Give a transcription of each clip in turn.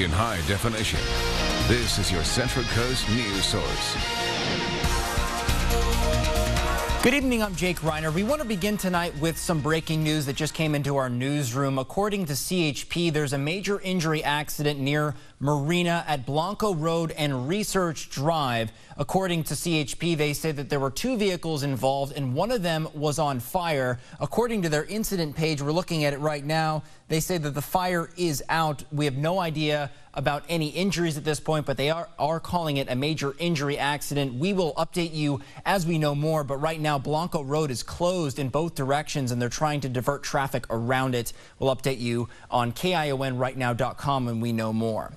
in high definition. This is your Central Coast news source. Good evening, I'm Jake Reiner. We want to begin tonight with some breaking news that just came into our newsroom. According to CHP, there's a major injury accident near Marina at Blanco Road and Research Drive. According to CHP, they say that there were two vehicles involved and one of them was on fire. According to their incident page, we're looking at it right now, they say that the fire is out. We have no idea about any injuries at this point, but they are calling it a major injury accident. We will update you as we know more, but right now Blanco Road is closed in both directions and they're trying to divert traffic around it. We'll update you on KIONrightnow.com when we know more.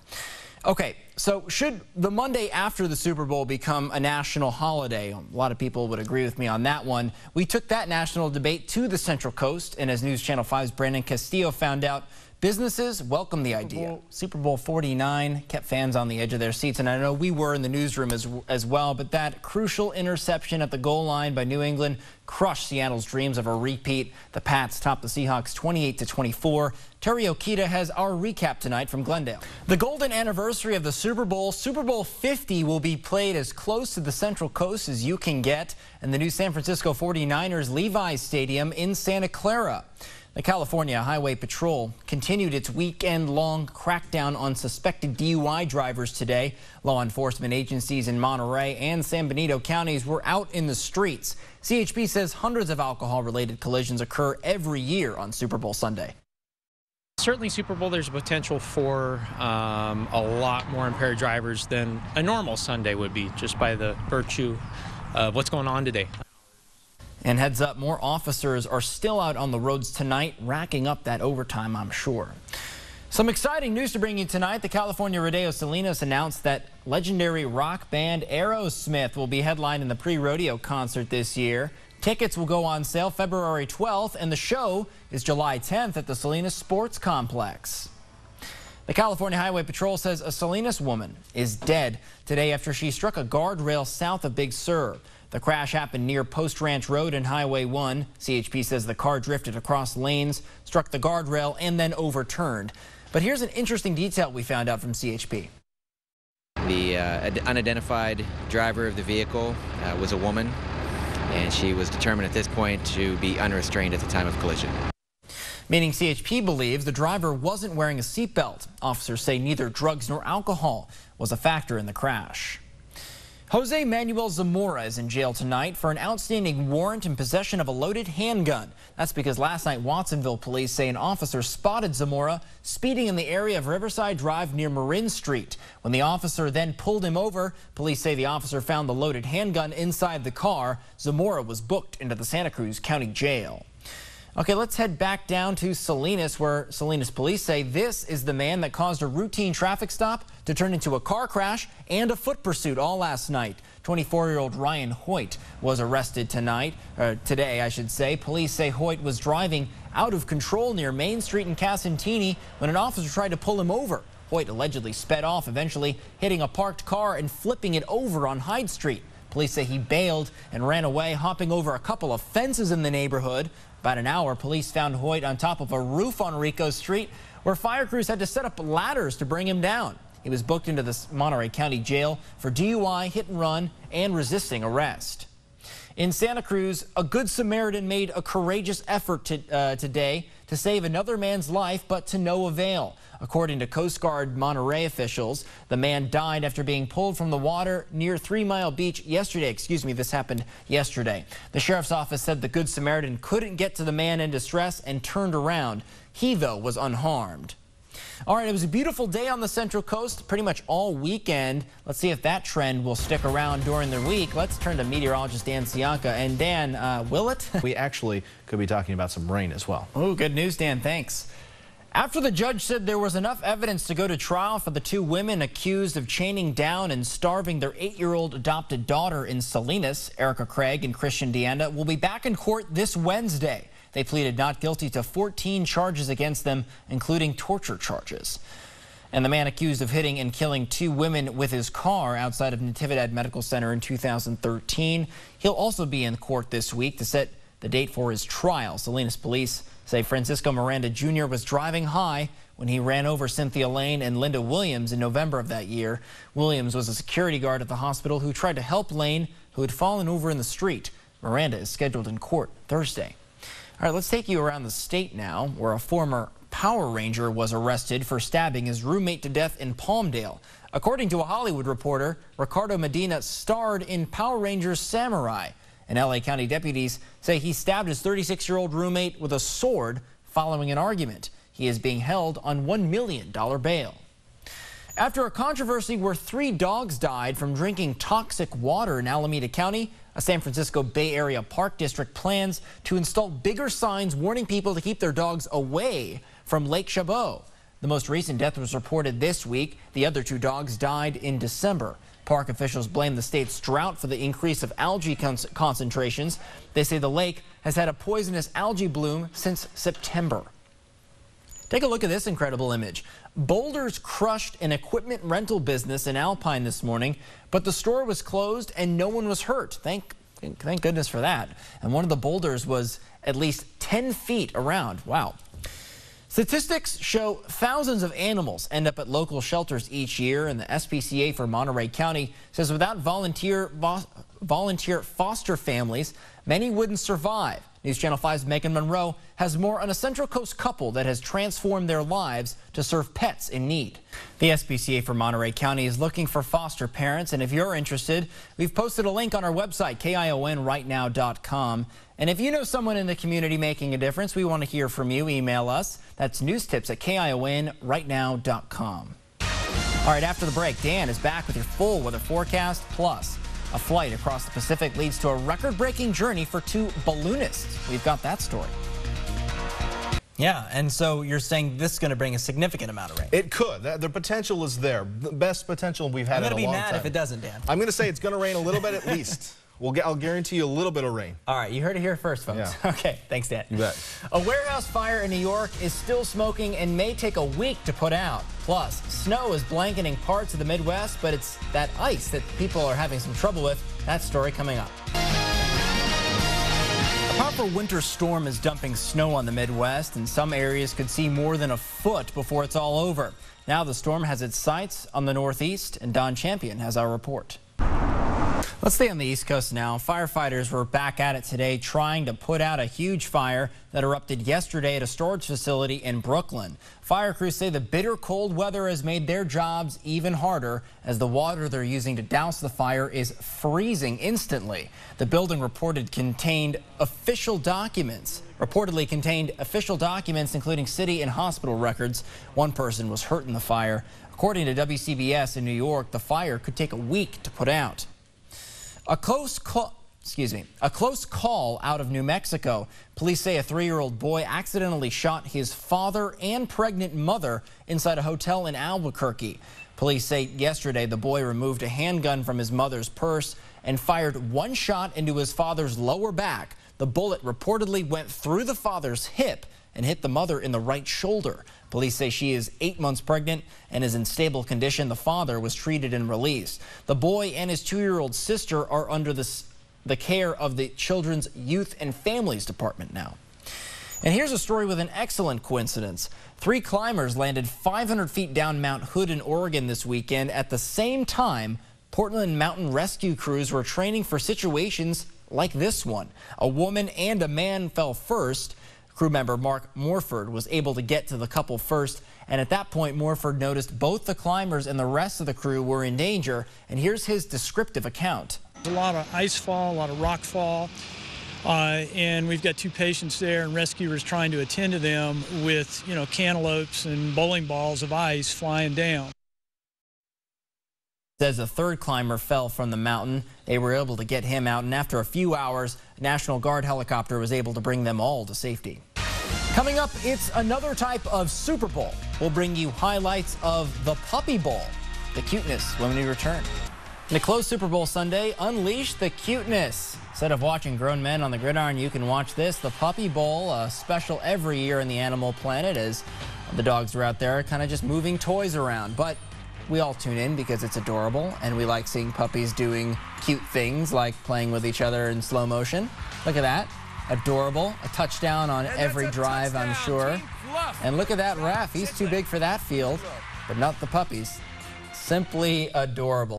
Okay, so should the Monday after the Super Bowl become a national holiday? A lot of people would agree with me on that one. We took that national debate to the Central Coast, and as News Channel 5's Brandon Castillo found out, businesses welcome the idea. Super Bowl 49 kept fans on the edge of their seats, and I know we were in the newsroom as well, but that crucial interception at the goal line by New England crushed Seattle's dreams of a repeat. The Pats topped the Seahawks 28-24. Terry Okita has our recap tonight from Glendale. The golden anniversary of the Super Bowl, Super Bowl 50, will be played as close to the Central Coast as you can get in the new San Francisco 49ers Levi's Stadium in Santa Clara. The California Highway Patrol continued its weekend-long crackdown on suspected DUI drivers today. Law enforcement agencies in Monterey and San Benito counties were out in the streets. CHP says hundreds of alcohol-related collisions occur every year on Super Bowl Sunday. Certainly Super Bowl, there's a potential for a lot more impaired drivers than a normal Sunday would be, just by the virtue of what's going on today. And heads up, more officers are still out on the roads tonight, racking up that overtime, I'm sure. Some exciting news to bring you tonight. The California Rodeo Salinas announced that legendary rock band Aerosmith will be headlining the pre-rodeo concert this year. Tickets will go on sale February 12th, and the show is July 10th at the Salinas Sports Complex. The California Highway Patrol says a Salinas woman is dead today after she struck a guardrail south of Big Sur. The crash happened near Post Ranch Road and Highway 1. CHP says the car drifted across lanes, struck the guardrail, and then overturned. But here's an interesting detail we found out from CHP. The unidentified driver of the vehicle was a woman, and she was determined at this point to be unrestrained at the time of collision. Meaning CHP believes the driver wasn't wearing a seatbelt. Officers say neither drugs nor alcohol was a factor in the crash. Jose Manuel Zamora is in jail tonight for an outstanding warrant in possession of a loaded handgun. That's because last night Watsonville police say an officer spotted Zamora speeding in the area of Riverside Drive near Marin Street. When the officer then pulled him over, police say the officer found the loaded handgun inside the car. Zamora was booked into the Santa Cruz County Jail. Okay, let's head back down to Salinas, where Salinas police say this is the man that caused a routine traffic stop to turn into a car crash and a foot pursuit all last night. 24-year-old Ryan Hoyt was arrested today, I should say. Police say Hoyt was driving out of control near Main Street in Casantini when an officer tried to pull him over. Hoyt allegedly sped off, eventually hitting a parked car and flipping it over on Hyde Street. Police say he bailed and ran away, hopping over a couple of fences in the neighborhood. About an hour, police found Hoyt on top of a roof on Rico Street, where fire crews had to set up ladders to bring him down. He was booked into the Monterey County Jail for DUI, hit and run, and resisting arrest. In Santa Cruz, a Good Samaritan made a courageous effort today to save another man's life, but to no avail. According to Coast Guard Monterey officials, the man died after being pulled from the water near 3 Mile Beach yesterday. This happened yesterday. The sheriff's office said the Good Samaritan couldn't get to the man in distress and turned around. He, though, was unharmed. All right, it was a beautiful day on the Central Coast pretty much all weekend. Let's see if that trend will stick around during the week. Let's turn to meteorologist Dan Sianka. And Dan, will it? We actually could be talking about some rain as well. Oh, good news, Dan. Thanks. After the judge said there was enough evidence to go to trial for the two women accused of chaining down and starving their 8-year-old adopted daughter in Salinas, Erica Craig and Christian Deanda, will be back in court this Wednesday. They pleaded not guilty to 14 charges against them, including torture charges. And the man accused of hitting and killing two women with his car outside of Natividad Medical Center in 2013. He'll also be in court this week to set the date for his trial. Salinas police say Francisco Miranda Jr. was driving high when he ran over Cynthia Lane and Linda Williams in November of that year. Williams was a security guard at the hospital who tried to help Lane, who had fallen over in the street. Miranda is scheduled in court Thursday. All right, let's take you around the state now, where a former Power Ranger was arrested for stabbing his roommate to death in Palmdale. According to a Hollywood reporter, Ricardo Medina starred in Power Rangers Samurai. And LA County deputies say he stabbed his 36-year-old roommate with a sword following an argument. He is being held on $1 million bail. After a controversy where 3 dogs died from drinking toxic water in Alameda County, a San Francisco Bay Area Park District plans to install bigger signs warning people to keep their dogs away from Lake Chabot. The most recent death was reported this week. The other 2 dogs died in December. Park officials blame the state's drought for the increase of algae concentrations. They say the lake has had a poisonous algae bloom since September. Take a look at this incredible image. Boulders crushed an equipment rental business in Alpine this morning, but the store was closed and no one was hurt. Thank goodness for that. And one of the boulders was at least 10 feet around. Wow. Statistics show thousands of animals end up at local shelters each year, and the SPCA for Monterey County says without volunteer foster families, many wouldn't survive. News Channel 5's Megan Monroe has more on a Central Coast couple that has transformed their lives to serve pets in need. The SPCA for Monterey County is looking for foster parents, and if you're interested, we've posted a link on our website, KIONrightnow.com. And if you know someone in the community making a difference, we want to hear from you. Email us. That's newstips@KIONrightnow.com. All right, after the break, Dan is back with your full weather forecast, plus a flight across the Pacific leads to a record-breaking journey for 2 balloonists. We've got that story. Yeah, and so you're saying this is going to bring a significant amount of rain. It could. The potential is there. The best potential we've had in a long time. I'm going to be mad if it doesn't, Dan. I'm going to say it's going to rain a little bit at least. I'll guarantee you a little bit of rain. All right, you heard it here first, folks. Yeah. Okay, thanks, Dan. You bet. A warehouse fire in New York is still smoking and may take a week to put out. Plus, snow is blanketing parts of the Midwest, but it's that ice that people are having some trouble with. That story coming up. A powerful winter storm is dumping snow on the Midwest, and some areas could see more than a foot before it's all over. Now the storm has its sights on the Northeast, and Don Champion has our report. Let's stay on the East Coast now. Firefighters were back at it today trying to put out a huge fire that erupted yesterday at a storage facility in Brooklyn. Fire crews say the bitter cold weather has made their jobs even harder as the water they're using to douse the fire is freezing instantly. The building reportedly contained official documents, including city and hospital records. One person was hurt in the fire. According to WCBS in New York, the fire could take a week to put out. A close call out of New Mexico. Police say a 3-year-old boy accidentally shot his father and pregnant mother inside a hotel in Albuquerque. Police say yesterday the boy removed a handgun from his mother's purse and fired 1 shot into his father's lower back. The bullet reportedly went through the father's hip and hit the mother in the right shoulder. Police say she is 8 months pregnant and is in stable condition. The father was treated and released. The boy and his 2-year-old sister are under the care of the Children's Youth and Families Department now. And here's a story with an excellent coincidence. 3 climbers landed 500 feet down Mount Hood in Oregon this weekend. At the same time, Portland mountain rescue crews were training for situations like this one. A woman and a man fell first. Crew member Mark Morford was able to get to the couple first, and at that point Morford noticed both the climbers and the rest of the crew were in danger, and here's his descriptive account. A lot of ice fall, a lot of rock fall, and we've got 2 patients there and rescuers trying to attend to them with, cantaloupes and bowling balls of ice flying down. Says a 3rd climber fell from the mountain. They were able to get him out, and after a few hours, a National Guard helicopter was able to bring them all to safety. Coming up, it's another type of Super Bowl. We'll bring you highlights of the Puppy Bowl, the cuteness, when we return. In the closed Super Bowl Sunday, unleash the cuteness. Instead of watching grown men on the gridiron, you can watch this, the Puppy Bowl, a special every year in the Animal Planet, as the dogs are out there kind of just moving toys around. But we all tune in because it's adorable, and we like seeing puppies doing cute things like playing with each other in slow motion. Look at that. Adorable. A touchdown on every drive, I'm sure. And look at that ref. He's too big for that field, but not the puppies. Simply adorable.